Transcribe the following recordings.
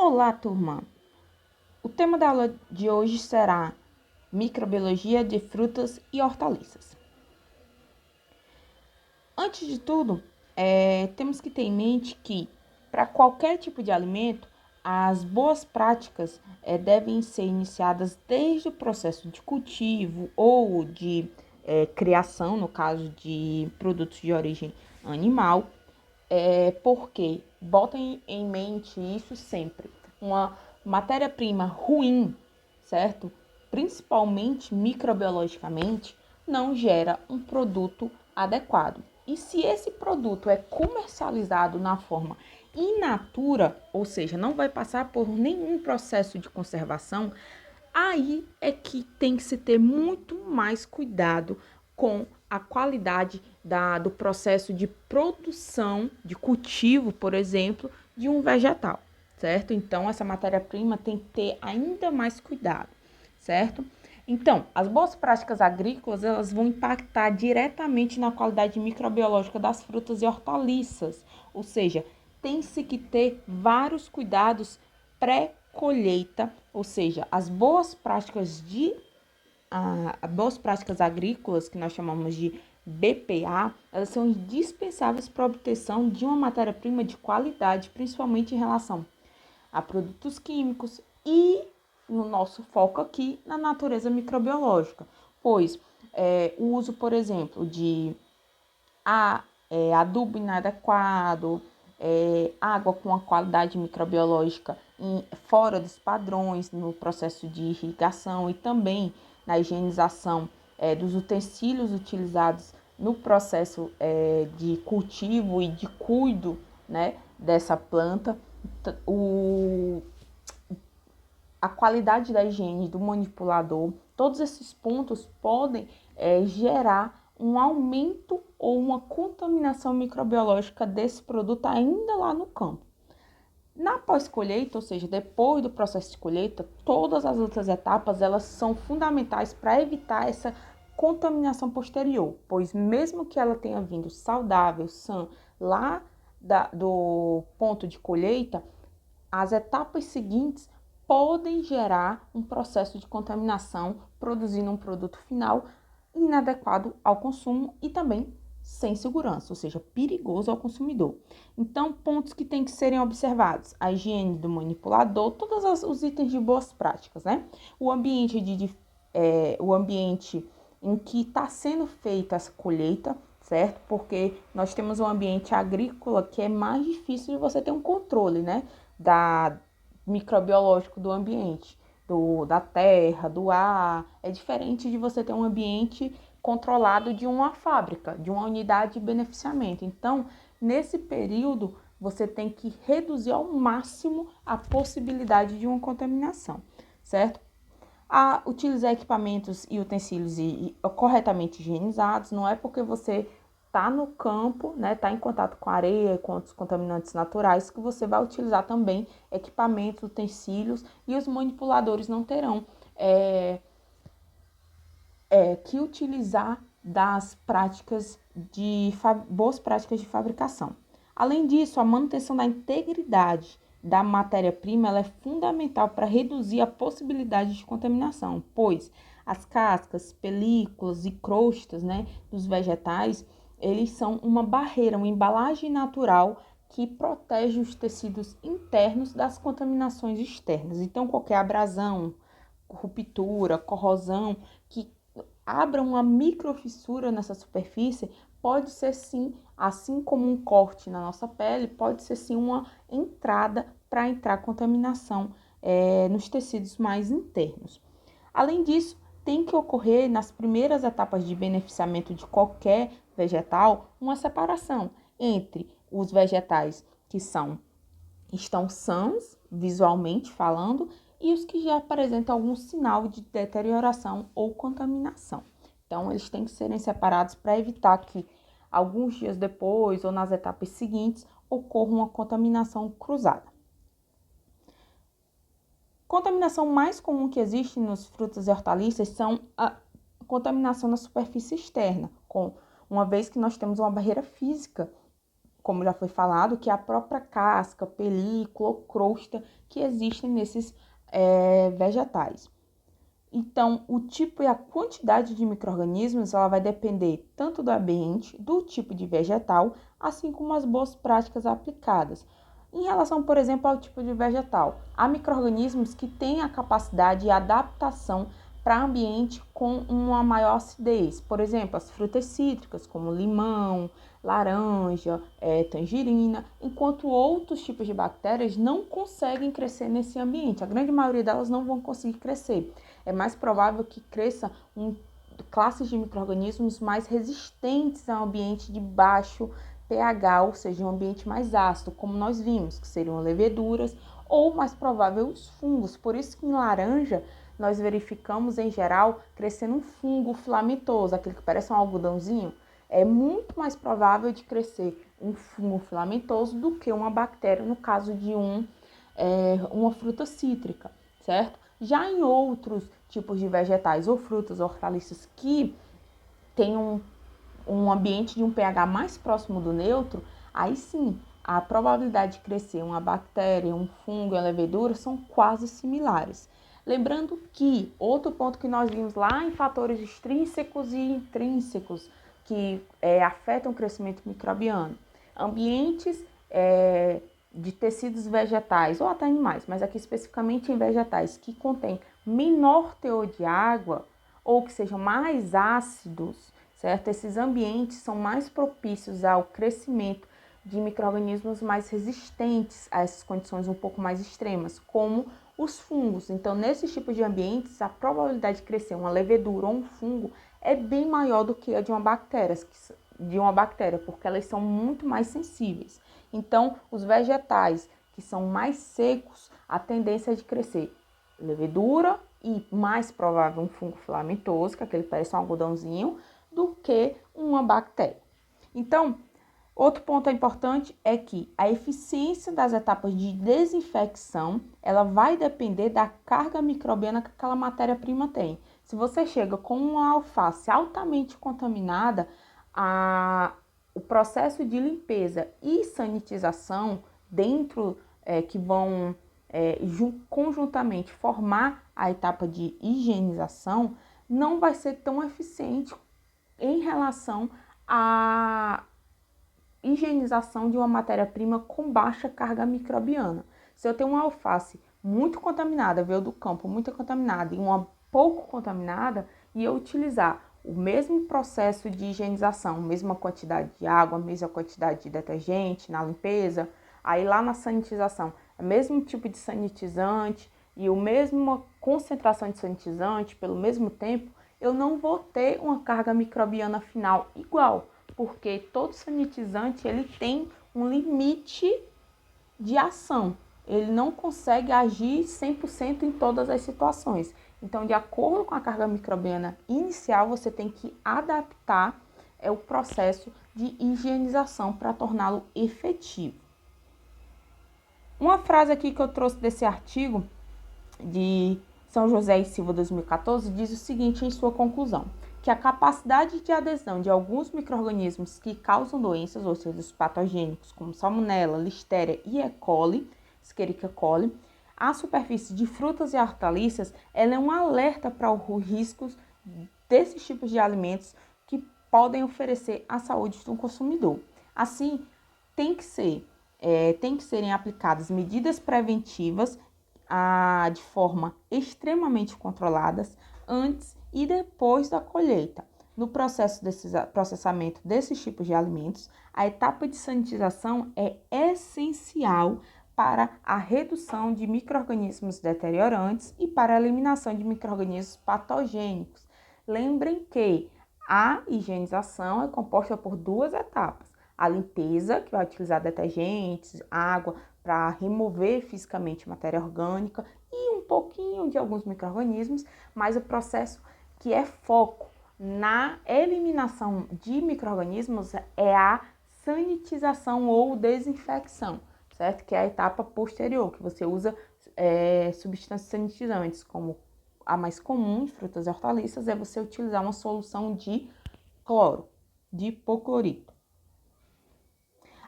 Olá, turma! O tema da aula de hoje será microbiologia de frutas e hortaliças. Antes de tudo, temos que ter em mente que, para qualquer tipo de alimento, as boas práticas devem ser iniciadas desde o processo de cultivo ou de criação, no caso de produtos de origem animal, porque botem em mente isso sempre. Uma matéria-prima ruim, certo? Principalmente microbiologicamente, não gera um produto adequado. E se esse produto é comercializado na forma in natura, ou seja, não vai passar por nenhum processo de conservação, aí é que tem que se ter muito mais cuidado com a qualidade do processo de produção, de cultivo, por exemplo, de um vegetal, certo? Então, essa matéria-prima tem que ter ainda mais cuidado, certo? Então, as boas práticas agrícolas, elas vão impactar diretamente na qualidade microbiológica das frutas e hortaliças, ou seja, tem-se que ter vários cuidados pré-colheita, ou seja, as boas práticas boas práticas agrícolas, que nós chamamos de BPA, elas são indispensáveis para a obtenção de uma matéria-prima de qualidade, principalmente em relação a produtos químicos e, no nosso foco aqui, na natureza microbiológica, pois o uso, por exemplo, de adubo inadequado, água com a qualidade microbiológica fora dos padrões no processo de irrigação e também na higienização dos utensílios utilizados no processo de cultivo e de cuido, né, dessa planta, a qualidade da higiene do manipulador, todos esses pontos podem gerar um aumento ou uma contaminação microbiológica desse produto ainda lá no campo. Na pós-colheita, ou seja, depois do processo de colheita, todas as outras etapas elas são fundamentais para evitar essa contaminação posterior, pois mesmo que ela tenha vindo saudável, sã, lá do ponto de colheita, as etapas seguintes podem gerar um processo de contaminação, produzindo um produto final inadequado ao consumo e também sem segurança, ou seja, perigoso ao consumidor. Então, pontos que têm que serem observados: a higiene do manipulador, todos os itens de boas práticas, né? O ambiente em que está sendo feita essa colheita, certo? Porque nós temos um ambiente agrícola que é mais difícil de você ter um controle, né? Microbiológico do ambiente, da terra, do ar. É diferente de você ter um ambiente controlado de uma fábrica, de uma unidade de beneficiamento. Então, nesse período, você tem que reduzir ao máximo a possibilidade de uma contaminação, certo? Utilizar equipamentos e utensílios corretamente higienizados. Não é porque você está no campo, né, está em contato com a areia, com outros contaminantes naturais, que você vai utilizar também equipamentos, utensílios, e os manipuladores não terão que utilizar das práticas boas práticas de fabricação. Além disso, a manutenção da integridade da matéria-prima ela é fundamental para reduzir a possibilidade de contaminação, pois as cascas, películas e crostas, né, dos vegetais, eles são uma barreira, uma embalagem natural que protege os tecidos internos das contaminações externas. Então, qualquer abrasão, ruptura, corrosão que abra uma microfissura nessa superfície, pode ser sim, assim como um corte na nossa pele, pode ser sim uma entrada para entrar contaminação nos tecidos mais internos. Além disso, tem que ocorrer nas primeiras etapas de beneficiamento de qualquer vegetal uma separação entre os vegetais que estão sãos, visualmente falando, e os que já apresentam algum sinal de deterioração ou contaminação. Então, eles têm que serem separados para evitar que alguns dias depois ou nas etapas seguintes ocorra uma contaminação cruzada. Contaminação mais comum que existe nos frutas e hortaliças são a contaminação na superfície externa, uma vez que nós temos uma barreira física como já foi falado, que é a própria casca, película ou crosta que existem nesses vegetais. Então, o tipo e a quantidade de micro-organismos, ela vai depender tanto do ambiente, do tipo de vegetal, assim como as boas práticas aplicadas. Em relação, por exemplo, ao tipo de vegetal, há micro-organismos que têm a capacidade de adaptação para ambiente com uma maior acidez. Por exemplo, as frutas cítricas, como limão, laranja, tangerina, enquanto outros tipos de bactérias não conseguem crescer nesse ambiente. A grande maioria delas não vão conseguir crescer. É mais provável que cresça classes de micro-organismos mais resistentes a um ambiente de baixo pH, ou seja, um ambiente mais ácido, como nós vimos, que seriam leveduras, ou mais provável os fungos. Por isso que em laranja nós verificamos, em geral, crescendo um fungo filamentoso, aquele que parece um algodãozinho. É muito mais provável de crescer um fungo filamentoso do que uma bactéria, no caso de uma fruta cítrica, certo? Já em outros tipos de vegetais ou frutas, hortaliças que têm um ambiente de um pH mais próximo do neutro, aí sim, a probabilidade de crescer uma bactéria, um fungo e uma levedura são quase similares. Lembrando que outro ponto que nós vimos lá em fatores extrínsecos e intrínsecos que afetam o crescimento microbiano, ambientes de tecidos vegetais ou até animais, mas aqui especificamente em vegetais que contêm menor teor de água ou que sejam mais ácidos, certo? Esses ambientes são mais propícios ao crescimento de micro-organismos mais resistentes a essas condições um pouco mais extremas, como os fungos. Então, nesses tipos de ambientes, a probabilidade de crescer uma levedura ou um fungo é bem maior do que a de uma bactéria, porque elas são muito mais sensíveis. Então, os vegetais que são mais secos, a tendência é de crescer levedura e mais provável um fungo filamentoso, que é aquele que parece um algodãozinho, do que uma bactéria. Então, outro ponto importante é que a eficiência das etapas de desinfecção, ela vai depender da carga microbiana que aquela matéria-prima tem. Se você chega com uma alface altamente contaminada, o processo de limpeza e sanitização dentro que vão conjuntamente formar a etapa de higienização não vai ser tão eficiente em relação à higienização de uma matéria-prima com baixa carga microbiana. Se eu tenho uma alface muito contaminada, veio do campo muito contaminada e uma pouco contaminada, e eu utilizar o mesmo processo de higienização, mesma quantidade de água, mesma quantidade de detergente na limpeza, aí lá na sanitização, é o mesmo tipo de sanitizante e a mesma concentração de sanitizante pelo mesmo tempo, eu não vou ter uma carga microbiana final igual, porque todo sanitizante ele tem um limite de ação. Ele não consegue agir 100% em todas as situações. Então, de acordo com a carga microbiana inicial, você tem que adaptar o processo de higienização para torná-lo efetivo. Uma frase aqui que eu trouxe desse artigo de São José e Silva 2014 diz o seguinte em sua conclusão: que a capacidade de adesão de alguns micro-organismos que causam doenças, ou seja, os patogênicos, como Salmonella, Listeria e E. coli, Escherichia coli, à superfície de frutas e hortaliças, ela é um alerta para os riscos desses tipos de alimentos que podem oferecer à saúde do consumidor. Assim, tem que serem aplicadas medidas preventivas de forma extremamente controladas antes e depois da colheita. No processamento desses tipos de alimentos, a etapa de sanitização é essencial para a redução de micro-organismos deteriorantes e para a eliminação de micro-organismos patogênicos. Lembrem que a higienização é composta por duas etapas: a limpeza, que vai utilizar detergentes, água, para remover fisicamente matéria orgânica e um pouquinho de alguns micro-organismos, mas o processo que é foco na eliminação de micro-organismos é a sanitização ou desinfecção, certo? Que é a etapa posterior, que você usa substâncias sanitizantes, como a mais comum em frutas e hortaliças é você utilizar uma solução de cloro, de hipoclorito.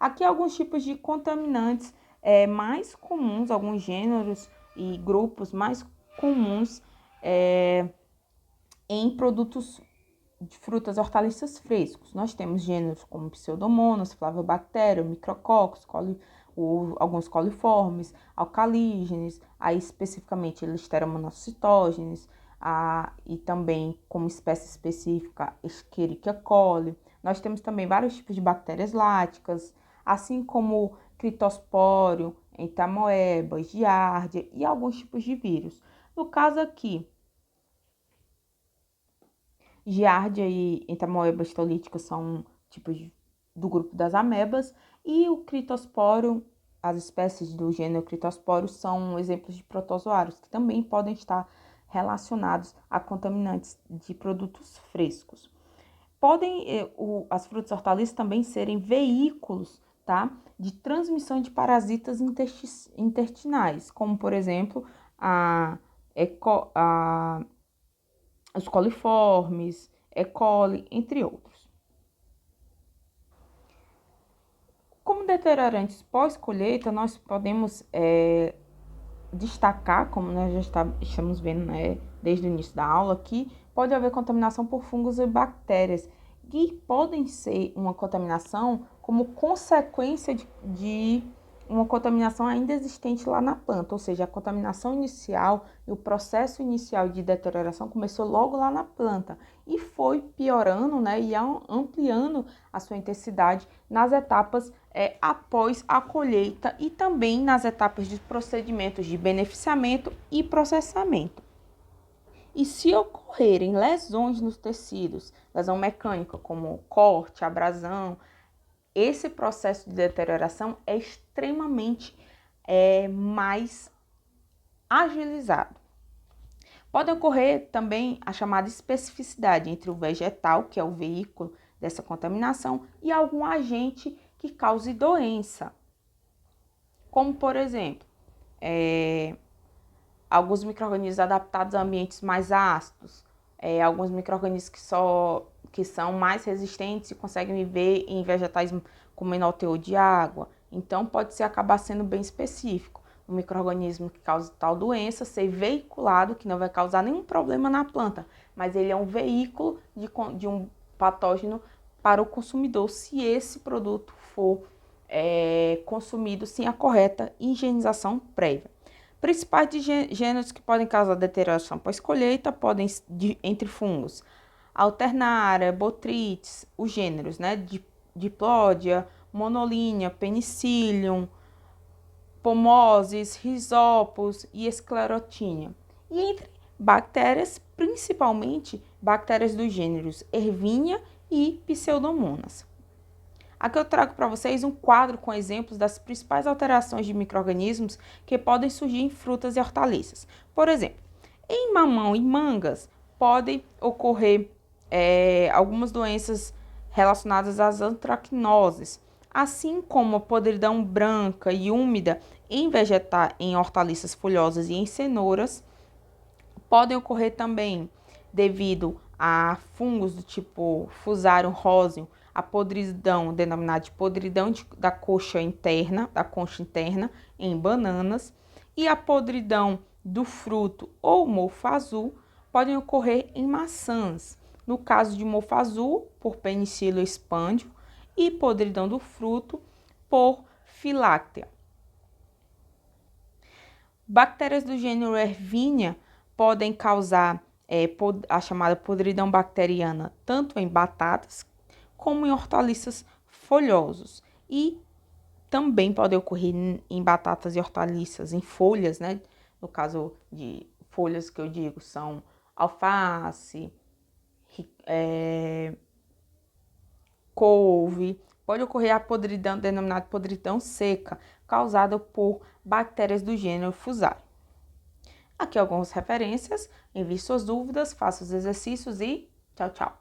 Aqui alguns tipos de contaminantes mais comuns, alguns gêneros e grupos mais comuns em produtos de frutas e hortaliças frescos. Nós temos gêneros como Pseudomonas, Flavobacterium, Micrococcus, alguns coliformes, alcalígenes, aí especificamente Listeria monocytogenes, e também como espécie específica Escherichia coli. Nós temos também vários tipos de bactérias láticas, assim como Cryptosporium, Entamoeba, Giardia e alguns tipos de vírus. No caso aqui, Giardia e Entamoeba histolítica são tipos do grupo das amebas e o Cryptosporium, as espécies do gênero Cryptosporium são exemplos de protozoários que também podem estar relacionados a contaminantes de produtos frescos. As frutas e hortaliças também serem veículos, tá, de transmissão de parasitas intestinais, como por exemplo os coliformes, E. coli, entre outros. Como deteriorantes pós-colheita, nós podemos destacar, como nós já estamos vendo, né, desde o início da aula aqui, pode haver contaminação por fungos e bactérias, que podem ser uma contaminação como consequência de uma contaminação ainda existente lá na planta, ou seja, a contaminação inicial e o processo inicial de deterioração começou logo lá na planta e foi piorando, né, e ampliando a sua intensidade nas etapas após a colheita e também nas etapas de procedimentos de beneficiamento e processamento. E se ocorrerem lesões nos tecidos, lesão mecânica como corte, abrasão, esse processo de deterioração é extremamente mais agilizado. Pode ocorrer também a chamada especificidade entre o vegetal, que é o veículo dessa contaminação, e algum agente que cause doença. Como, por exemplo, alguns micro-organismos adaptados a ambientes mais ácidos, alguns micro-organismos que são mais resistentes e conseguem viver em vegetais com menor teor de água. Então, pode acabar sendo bem específico. Um micro-organismo que causa tal doença ser veiculado, que não vai causar nenhum problema na planta, mas ele é um veículo de um patógeno para o consumidor, se esse produto for consumido sem a correta higienização prévia. Principais gêneros que podem causar deterioração pós-colheita podem, entre fungos, Alternaria, Botrytis, os gêneros, né, Diplodia, Monolínia, Penicillium, Pomosis, Rhizopus e Sclerotinia. E entre bactérias, principalmente bactérias dos gêneros Ervínia e Pseudomonas. Aqui eu trago para vocês um quadro com exemplos das principais alterações de micro-organismos que podem surgir em frutas e hortaliças. Por exemplo, em mamão e mangas podem ocorrer algumas doenças relacionadas às antracnoses, assim como a podridão branca e úmida em hortaliças folhosas e em cenouras. Podem ocorrer também devido a fungos do tipo Fusarium roseum, a podridão, denominada de podridão da concha interna em bananas, e a podridão do fruto ou mofo azul podem ocorrer em maçãs. No caso de mofo azul, por Penicillium expandium, e podridão do fruto por Phylactea. Bactérias do gênero Ervínia podem causar a chamada podridão bacteriana tanto em batatas como em hortaliças folhosos e também pode ocorrer em batatas e hortaliças, em folhas, né? No caso de folhas que eu digo são alface, couve. Pode ocorrer a podridão, denominada podridão seca, causada por bactérias do gênero Fusarium. Aqui algumas referências, envie suas dúvidas, faça os exercícios e tchau, tchau.